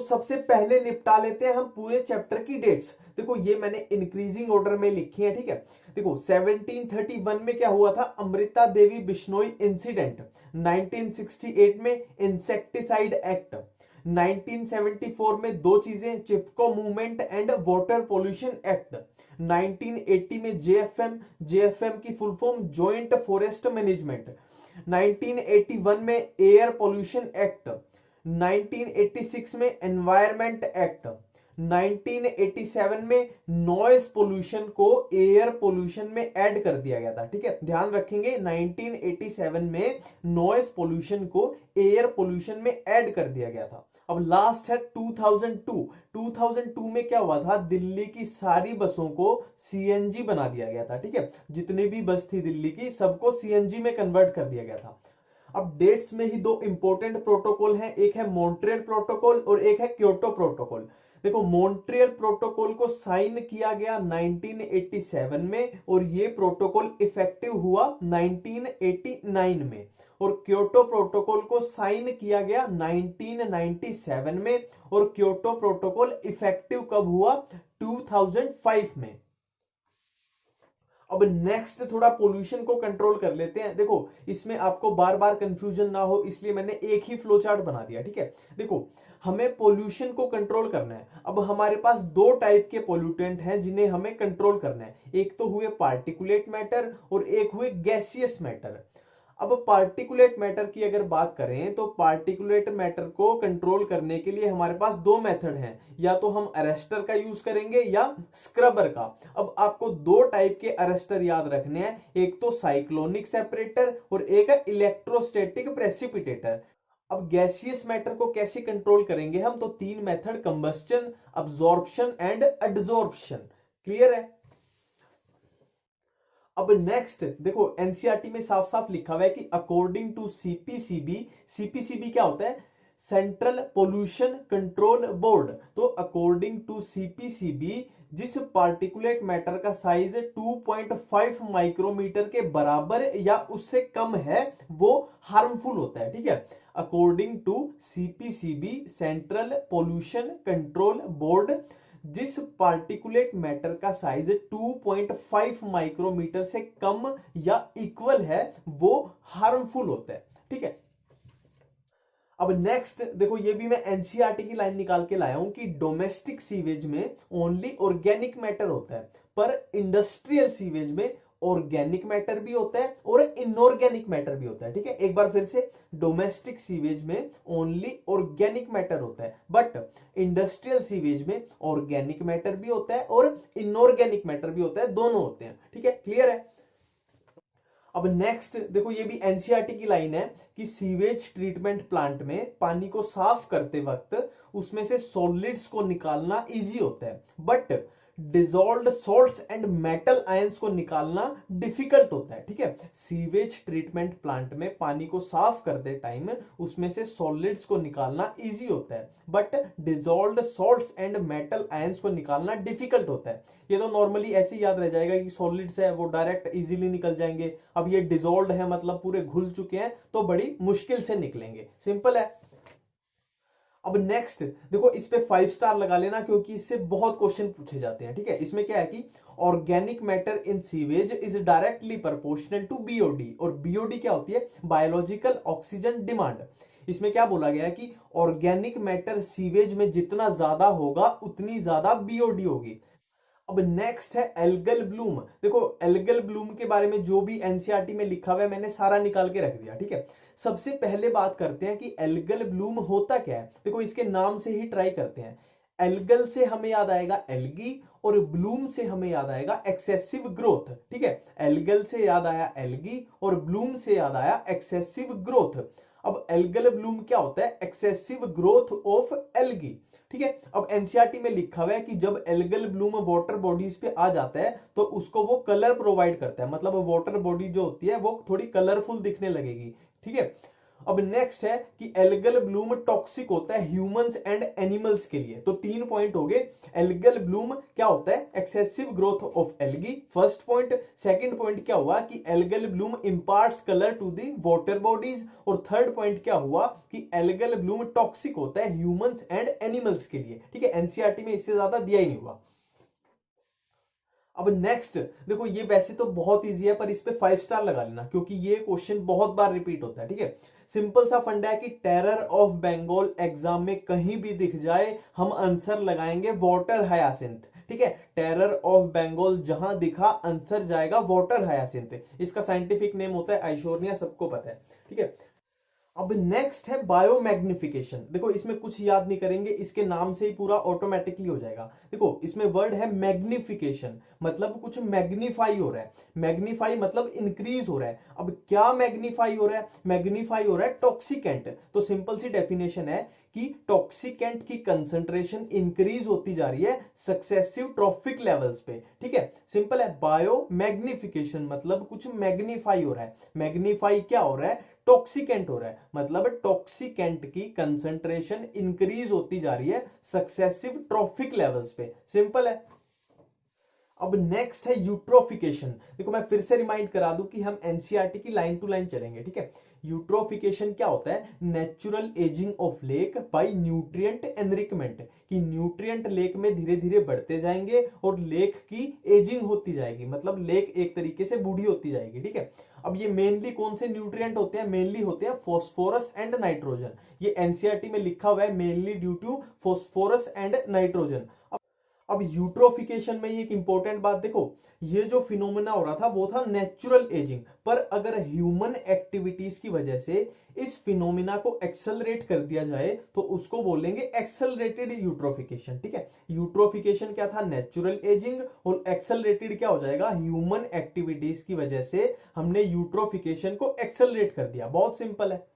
सबसे पहले निपटा लेते हैं हम पूरे चैप्टर की डेट्स। देखो ये मैंने इंक्रीजिंग ऑर्डर में लिखी है, ठीक है। देखो 1731 में क्या हुआ था, अमृता देवी बिश्नोई इंसिडेंट। 1968 में इंसेक्टिसाइड एक्ट। 1974 में दो चीजें, Chipko movement and water pollution act. 1980 में जेएफएम की full form joint forest management. 1981 में एयर पोल्यूशन एक्ट। 1986 में एनवायरमेंट एक्ट। 1987 में नॉइस पोल्यूशन को एयर पोल्यूशन में ऐड कर दिया गया था, ठीक है। ध्यान रखेंगे 1987 में नॉइस पोल्यूशन को एयर पोल्यूशन में ऐड कर दिया गया था। अब लास्ट है 2002। 2002 में क्या हुआ था, दिल्ली की सारी बसों को सीएनजी बना दिया गया था, ठीक है। जितनी भी बस थी दिल्ली की सबको सीएनजी में कन्वर्ट कर दिया गया था। अब डेट्स में ही दो इंपॉर्टेंट प्रोटोकॉल हैं, एक है मॉन्ट्रियल प्रोटोकॉल और एक है क्योटो प्रोटोकॉल। देखो मॉन्ट्रियल प्रोटोकॉल को साइन किया गया 1987 में और ये प्रोटोकॉल इफेक्टिव हुआ 1989 में, और क्योटो प्रोटोकॉल को साइन किया गया 1997 में और क्योटो प्रोटोकॉल इफेक्टिव कब हुआ, 2005 में। अब नेक्स्ट थोड़ा पोल्यूशन को कंट्रोल कर लेते हैं। देखो इसमें आपको बार बार कंफ्यूजन ना हो इसलिए मैंने एक ही फ्लो चार्ट बना दिया, ठीक है। देखो हमें पोल्यूशन को कंट्रोल करना है। अब हमारे पास दो टाइप के पोल्यूटेंट हैं जिन्हें हमें कंट्रोल करना है, एक तो हुए पार्टिकुलेट मैटर और एक हुए गैसियस मैटर। अब पार्टिकुलेट मैटर की अगर बात करें तो पार्टिकुलेट मैटर को कंट्रोल करने के लिए हमारे पास दो मेथड हैं, या तो हम अरेस्टर का यूज करेंगे या स्क्रबर का। अब आपको दो टाइप के अरेस्टर याद रखने हैं, एक तो साइक्लोनिक सेपरेटर और एक है इलेक्ट्रोस्टैटिक प्रेसिपिटेटर। अब गैसियस मैटर को कैसे कंट्रोल करेंगे हम, तो तीन method, combustion, absorption and adsorption. Clear है। अब नेक्स्ट देखो एनसीईआरटी में साफ साफ लिखा हुआ है कि अकॉर्डिंग टू सीपीसीबी, सीपीसीबी क्या होता है, सेंट्रल पोल्यूशन कंट्रोल बोर्ड। तो अकॉर्डिंग टू सीपीसीबी जिस पार्टिकुलेट मैटर का साइज 2.5 माइक्रोमीटर के बराबर या उससे कम है वो हार्मफुल होता है, ठीक है। According to CPCB central pollution control board जिस पार्टिकुलेट मैटर का साइज 2.5 माइक्रोमीटर से कम या इक्वल है वो हार्मफुल होता है, ठीक है। अब नेक्स्ट देखो ये भी मैं एनसीईआरटी की लाइन निकाल के लाया हूं कि डोमेस्टिक सीवेज में ओनली ऑर्गेनिक मैटर होता है, पर इंडस्ट्रियल सीवेज में ऑर्गेनिक मैटर भी होता है और इनऑर्गेनिक मैटर भी होता है, ठीक है। एक बार फिर से, डोमेस्टिक सीवेज में ओनली ऑर्गेनिक मैटर होता है, बट इंडस्ट्रियल सीवेज में ऑर्गेनिक मैटर भी होता है और इनऑर्गेनिक मैटर भी होता है, दोनों होते हैं, ठीक है। क्लियर है। अब नेक्स्ट देखो ये भी एनसीईआरटी की लाइन है कि सीवेज ट्रीटमेंट प्लांट में पानी को साफ करते वक्त उसमें से सॉलिड्स को निकालना इजी होता है, but dissolved salts and metal ions को निकालना डिफिकल्ट होता है, ठीक है। सीवेज ट्रीटमेंट प्लांट में पानी को साफ करते टाइम उसमें से सॉलिड्स को निकालना इजी होता है, but dissolved salts and metal ions को निकालना डिफिकल्ट होता है। ये तो नॉर्मली ऐसे याद रह जाएगा कि सॉलिड्स है वो डायरेक्ट इजीली निकल जाएंगे, अब ये डिजॉल्व्ड है मतलब पूरे घुल चुके हैं तो बड़ी मुश्किल से निकलेंगे, सिंपल है। अब नेक्स्ट देखो इस पे 5 स्टार लगा लेना क्योंकि इससे बहुत क्वेश्चन पूछे जाते हैं, ठीक है। इसमें क्या है कि organic matter in sewage is directly proportional to BOD, और बीओडी क्या होती है, बायोलॉजिकल ऑक्सीजन डिमांड। इसमें क्या बोला गया है कि ऑर्गेनिक मैटर सीवेज में जितना ज्यादा होगा उतनी ज्यादा बीओडी होगी। अब नेक्स्ट है एल्गल ब्लूम। देखो एल्गल ब्लूम के बारे में जो भी एनसीईआरटी में लिखा हुआ है मैंने सारा निकाल के रख दिया, ठीक है। सबसे पहले बात करते हैं कि एल्गल ब्लूम होता क्या है। देखो इसके नाम से ही ट्राई करते हैं। एल्गल से हमें याद आएगा एल्गी और ब्लूम से हमें याद आएगा एक्सेसिव ग्रोथ, ठीक है। एल्गल से याद आया एल्गी और ब्लूम से याद आया एक्सेसिव ग्रोथ। अब एल्गल ब्लूम क्या होता है, एक्सेसिव ग्रोथ ऑफ एल्गी, ठीक है। अब एनसीईआरटी में लिखा हुआ है कि जब एल्गल ब्लूम वाटर बॉडीज पे आ जाता है तो उसको वो कलर प्रोवाइड करता है, मतलब वाटर बॉडी जो होती है वो थोड़ी कलरफुल दिखने लगेगी, ठीक है। अब नेक्स्ट है कि एल्गल ब्लूम टॉक्सिक होता है ह्यूमंस एंड एनिमल्स के लिए। तो 3 पॉइंट हो गए। एल्गल ब्लूम क्या होता है? Excessive growth of algae, first point. Second point क्या हुआ कि algal bloom imparts colour to the water bodies, और थर्ड पॉइंट क्या हुआ कि एल्गल ब्लूम टॉक्सिक होता है ह्यूमंस एंड एनिमल्स के लिए। ठीक है, एनसीईआरटी में इससे ज्यादा दिया ही नहीं हुआ। अब नेक्स्ट देखो, ये वैसे तो बहुत इजी है पर इस पे 5 स्टार लगा लेना क्योंकि ये क्वेश्चन बहुत बार रिपीट होता है। ठीक है, सिंपल सा फंडा है कि टेरर ऑफ बंगाल एग्जाम में कहीं भी दिख जाए हम आंसर लगाएंगे वाटर हायासिंथ। ठीक है, टेरर ऑफ बंगाल जहां दिखा आंसर जाएगा वाटर हायासिंथ। इसका साइंटिफिक नेम होता है आइशोर्निया, सबको पता है। ठीक है, अब नेक्स्ट है बायोमैग्निफिकेशन। देखो इसमें कुछ याद नहीं करेंगे, इसके नाम से ही पूरा ऑटोमेटिकली हो जाएगा। देखो इसमें वर्ड है मैग्निफिकेशन, मतलब कुछ मैग्नीफाई हो रहा है। मैग्नीफाई मतलब इंक्रीज हो रहा है। अब क्या मैग्नीफाई हो रहा है? मैग्नीफाई हो रहा है टॉक्सिकेंट। तो सिंपल सी डेफिनेशन है कि टॉक्सिकेंट की कंसंट्रेशन इंक्रीज होती जा रही है सक्सेसिव ट्रॉफिक लेवल्स पे। ठीक है, सिंपल है। बायो मैग्निफिकेशन मतलब कुछ मैग्नीफाई हो रहा है। मैग्नीफाई क्या हो रहा है? टॉक्सिकेंट हो रहा है, मतलब टॉक्सिकेंट की कंसंट्रेशन इंक्रीज होती जा रही है सक्सेसिव ट्रॉफिक लेवल्स पे। सिंपल है। अब नेक्स्ट है यूट्रोफिकेशन। देखो मैं फिर से रिमाइंड करा दूं कि हम एनसीईआरटी की लाइन टू लाइन चलेंगे। ठीक है, यूट्रोफिकेशन क्या होता है? Natural ageing of lake bye nutrient enrichment, कि न्यूट्रिएंट लेक में धीरे धीरे बढ़ते जाएंगे और लेक की एजिंग होती जाएगी, मतलब लेक एक तरीके से बूढ़ी होती जाएगी। ठीक है, अब ये मेनली कौन से न्यूट्रिएंट होते हैं? मेनली होते हैं फॉस्फोरस एंड नाइट्रोजन। ये एनसीईआरटी में लिखा हुआ है mainly due to phosphorus and nitrogen. अब यूट्रोफिकेशन में एक इंपॉर्टेंट बात देखो, ये जो फिनोमेना हो रहा था वो था नेचुरल एजिंग, पर अगर ह्यूमन एक्टिविटीज की वजह से इस फिनोमेना को एक्सेलरेट कर दिया जाए तो उसको बोलेंगे एक्सेलरेटेड यूट्रोफिकेशन। ठीक है, यूट्रोफिकेशन क्या था? नेचुरल एजिंग, और एक्सेलरेटेड क्या हो जाएगा? ह्यूमन एक्टिविटीज की वजह से हमने यूट्रोफिकेशन को एक्सेलरेट कर दिया। बहुत सिंपल है।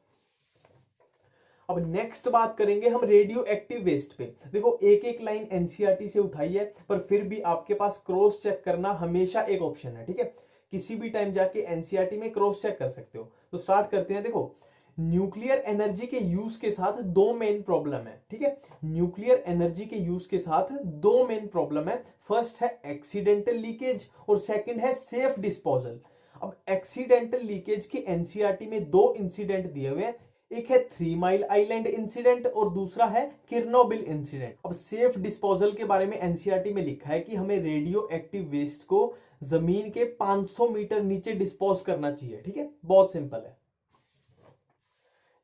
अब नेक्स्ट बात करेंगे हम रेडियो एक्टिव वेस्ट पे। देखो एक एक लाइन एनसीईआरटी से उठाई है पर फिर भी आपके पास क्रॉस चेक करना हमेशा एक ऑप्शन है। ठीक है, किसी भी टाइम जाके एनसीईआरटी में क्रॉस चेक कर सकते हो। तो स्टार्ट करते हैं। देखो न्यूक्लियर एनर्जी के यूज के साथ दो मेन प्रॉब्लम है। ठीक है, न्यूक्लियर एनर्जी के यूज के साथ दो मेन प्रॉब्लम है। फर्स्ट है एक्सीडेंटल लीकेज और सेकंड है सेफ डिस्पोजल। अब एक्सीडेंटल लीकेज के एनसीईआरटी में दो इंसिडेंट दिए हुए हैं, एक है 3 माइल आइलैंड इंसिडेंट और दूसरा है किर्नोबिल इंसिडेंट। अब सेफ डिस्पोजल के बारे में एनसीईआरटी में लिखा है कि हमें रेडियो एक्टिव वेस्ट को जमीन के 500 मीटर नीचे डिस्पोज करना चाहिए। ठीक है, बहुत सिंपल है।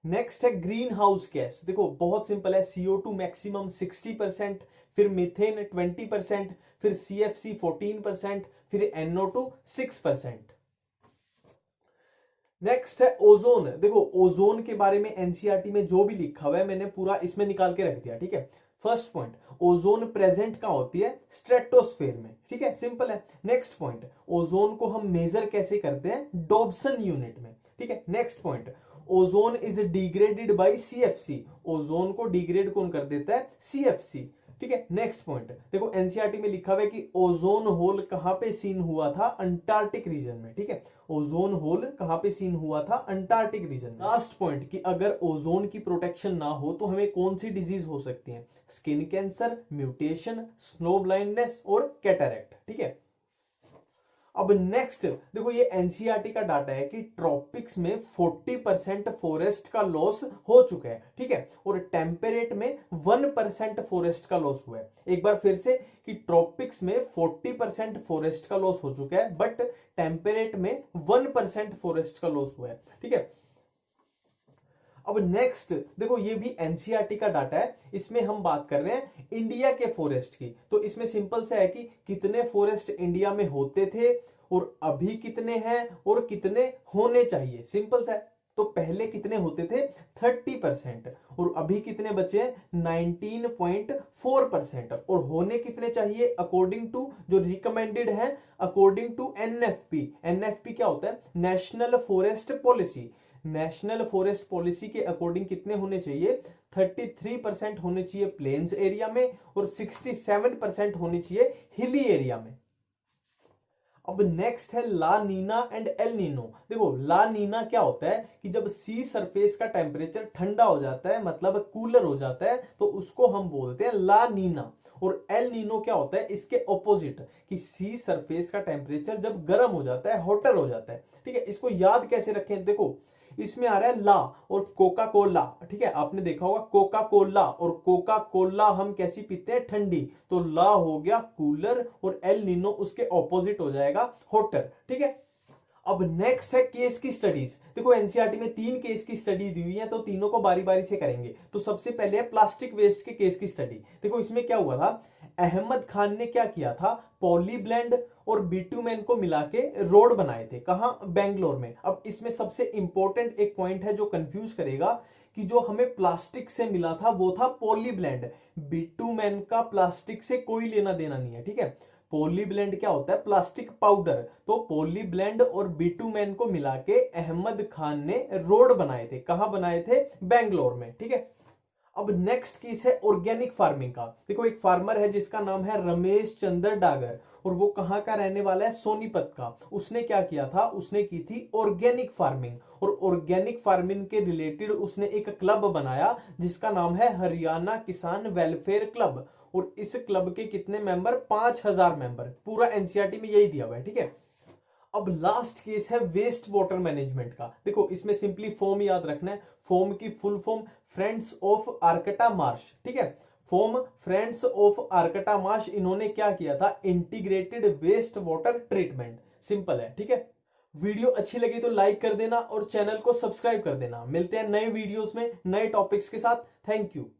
नेक्स्ट है ग्रीन हाउस गैस। देखो बहुत सिंपल है, CO2 मैक्सिमम 60%, फिर मीथेन 20%, फिर CFC 14%, फिर NO2 6%। नेक्स्ट है ओजोन। देखो ओजोन के बारे में एनसीईआरटी में जो भी लिखा हुआ है मैंने पूरा इसमें निकाल के रख दिया। ठीक है, फर्स्ट पॉइंट, ओजोन प्रेजेंट कहां होती है? स्ट्रेटोस्फेयर में। ठीक है, सिंपल है। नेक्स्ट पॉइंट, ओजोन को हम मेजर कैसे करते हैं? डॉब्सन यूनिट में। ठीक है, next point, ozone is degraded by CFC. Ozone को डिग्रेड कौन कर देता है? सीएफसी। ठीक है, नेक्स्ट पॉइंट देखो एनसीईआरटी में लिखा हुआ है कि ओजोन होल कहां पे सीन हुआ था? अंटार्कटिक रीजन में। ठीक है, ओजोन होल कहां पे सीन हुआ था? अंटार्कटिक रीजन में। लास्ट पॉइंट कि अगर ओजोन की प्रोटेक्शन ना हो तो हमें कौन सी डिजीज हो सकती है? Skin cancer, mutation, snow blindness और कैटरेक्ट। ठीक है, अब नेक्स्ट देखो ये एनसीईआरटी का डाटा है कि ट्रॉपिक्स में 40% फॉरेस्ट का लॉस हो चुका है। ठीक है, और टेम्परेट में 1% फॉरेस्ट का लॉस हुआ है। एक बार फिर से कि ट्रॉपिक्स में 40% फॉरेस्ट का लॉस हो चुका है बट टेम्परेट में 1% फॉरेस्ट का लॉस हुआ है। ठीक है, अब नेक्स्ट देखो ये भी एनसीईआरटी का डाटा है, इसमें हम बात कर रहे हैं इंडिया के फॉरेस्ट की। तो इसमें सिंपल सा है कि कितने फॉरेस्ट इंडिया में होते थे और अभी कितने हैं और कितने होने चाहिए। सिंपल सा है। तो पहले कितने होते थे? 30%, और अभी कितने बचे हैं? 19.4%। और होने कितने चाहिए अकॉर्डिंग टू जो रिकमेंडेड है? According to NFP. एनएफपी क्या होता है? National forest policy. National forest policy के अकॉर्डिंग कितने होने चाहिए? 33% होने चाहिए प्लेन्स एरिया में और 67% होने चाहिए हिली एरिया में। अब नेक्स्ट है ला नीना एंड एल नीनो। देखो ला नीना क्या होता है कि जब सी सरफेस का टेम्परेचर ठंडा हो जाता है, मतलब कूलर हो जाता है, तो उसको हम बोलते हैं ला नीना। और एल नीनो क्या होता है, इसके ऑपोजिट, कि सी सरफेस का टेम्परेचर जब गर्म हो जाता है, हॉटर हो जाता है। ठीक है, इसको याद कैसे रखें, देखो इसमें आ रहा है ला और कोका कोला। ठीक है, आपने देखा होगा कोका कोला, और कोका कोला हम कैसी पीते हैं, ठंडी। तो ला हो गया कूलर और एल नीनो उसके ऑपोजिट हो जाएगा हॉटर। ठीक है, अब नेक्स्ट है केस की स्टडीज। देखो एनसीईआरटी में 3 केस की स्टडी दी हुई है, तो तीनों को बारी बारी से करेंगे। तो सबसे पहले है प्लास्टिक वेस्ट के केस की स्टडी। देखो इसमें क्या हुआ था, अहमद खान ने क्या किया था, पॉलीब्लेंड और बिटुमेन को मिला के रोड बनाए थे। कहां, बेंगलोर में। अब इसमें सबसे इंपॉर्टेंट एक पॉइंट है जो कंफ्यूज करेगा, कि जो हमें प्लास्टिक से मिला था वो था पॉलीब्लेंड, बिटुमेन का प्लास्टिक से कोई लेना देना नहीं है। ठीक है, पॉलीब्लेंड क्या होता है, प्लास्टिक पाउडर। तो पॉलीब्लेंड और बिटुमेन को मिला के अहमद खान ने रोड बनाए थे। कहां बनाए थे, बेंगलोर में। ठीक है, अब नेक्स्ट केस है ऑर्गेनिक फार्मिंग का। देखो एक फार्मर है जिसका नाम है रमेश चंद्र डागर, और वो कहां का रहने वाला है, सोनीपत का। उसने क्या किया था, उसने की थी ऑर्गेनिक फार्मिंग, और ऑर्गेनिक फार्मिंग के रिलेटेड उसने एक क्लब बनाया जिसका नाम है हरियाणा किसान वेलफेयर क्लब। और इस क्लब के कितने मेंबर, 5000 मेंबर। पूरा एनसीईआरटी में यही दिया हुआ है। ठीक है, अब लास्ट केस है वेस्ट वाटर मैनेजमेंट का। देखो इसमें सिंपली फॉर्म याद रखना है। फॉर्म की full form friends of Arcata marsh. ठीक है, form friends of Arcata marsh, इन्होंने क्या किया था, integrated waste water treatment. Simple है। ठीक है, वीडियो अच्छी लगी तो लाइक कर देना और चैनल को सब्सक्राइब कर देना। मिलते हैं नए वीडियोस में नए टॉपिक्स के साथ। Thank you.